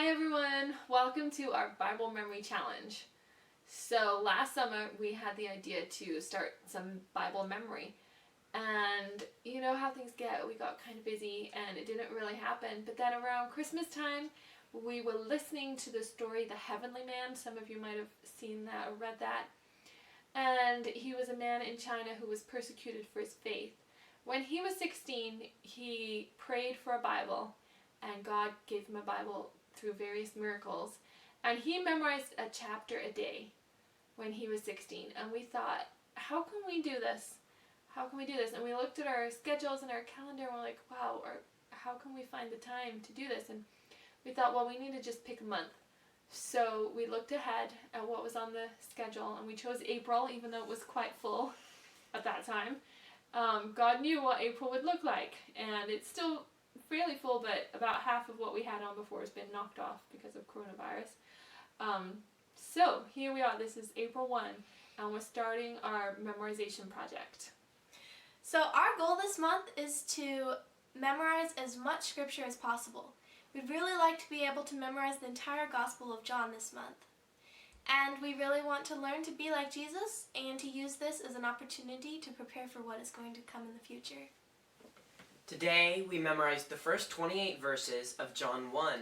Hi everyone, welcome to our Bible Memory Challenge. So last summer we had the idea to start some Bible memory, and you know how things get, we got kind of busy and it didn't really happen. But then around Christmas time we were listening to the story The Heavenly Man. Some of you might have seen that or read that. And he was a man in China who was persecuted for his faith. When he was 16, he prayed for a Bible, and God gave him a Bible through various miracles. And he memorized a chapter a day when he was 16. And we thought, how can we do this? How can we do this? And we looked at our schedules and our calendar and we're like, wow, how can we find the time to do this? And we thought, well, we need to just pick a month. So we looked ahead at what was on the schedule, and we chose April, even though it was quite full at that time. God knew what April would look like, and it's still fairly full, but about half of what we had on before has been knocked off because of coronavirus. So here we are. This is April 1, and we're starting our memorization project. So our goal this month is to memorize as much scripture as possible. We'd really like to be able to memorize the entire Gospel of John this month. And we really want to learn to be like Jesus and to use this as an opportunity to prepare for what is going to come in the future. Today we memorized the first 28 verses of John 1.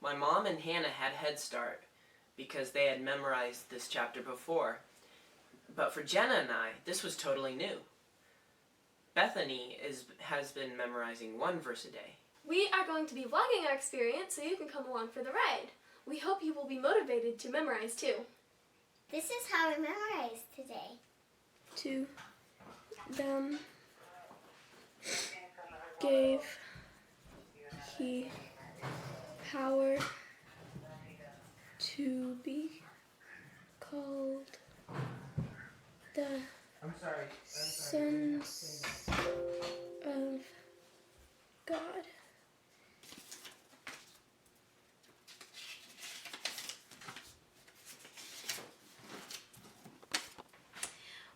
My mom and Hannah had Head Start because they had memorized this chapter before. But for Jenna and I, this was totally new. Bethany has been memorizing one verse a day. We are going to be vlogging our experience so you can come along for the ride. We hope you will be motivated to memorize too. This is how we memorize today. To them gave he power to be called the sons of God.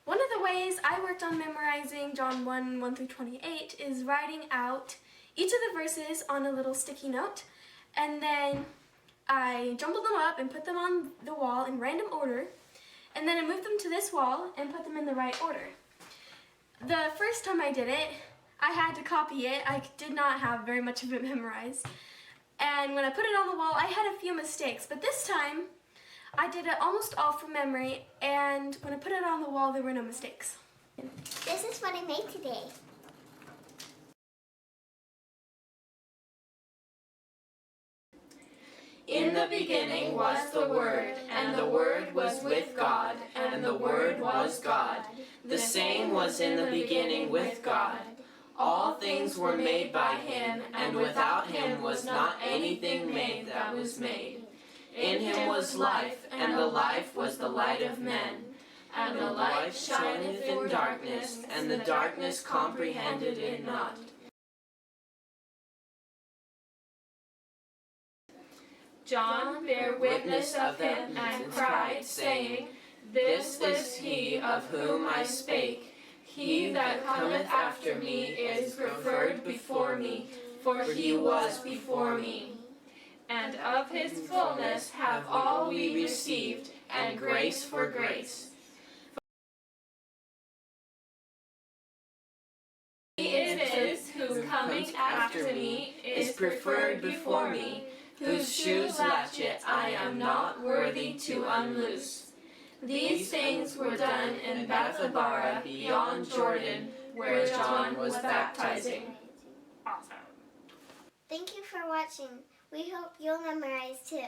One of the ways I worked on memorizing John 1 through 28 is writing out each of the verses on a little sticky note, and then I jumbled them up and put them on the wall in random order, and then I moved them to this wall and put them in the right order. The first time I did it, I had to copy it. I did not have very much of it memorized. And when I put it on the wall, I had a few mistakes, but this time I did it almost all from memory, and when I put it on the wall, there were no mistakes. This is what I made today. In the beginning was the Word, and the Word was with God, and the Word was God. The same was in the beginning with God. All things were made by him, and without him was not anything made that was made. In him was life, and the life was the light of men. And the light shineth in darkness, and the darkness comprehended it not. John bare witness of him, and cried, saying, This is he of whom I spake. He that cometh after me is preferred before me, for he was before me. And of his fullness have all we received, and grace for grace. He it is who coming after me is preferred before me, whose shoes latchet I am not worthy to unloose. These things were done in Bethabara beyond Jordan, where John was baptizing. Awesome. Thank you for watching. We hope you'll memorize too.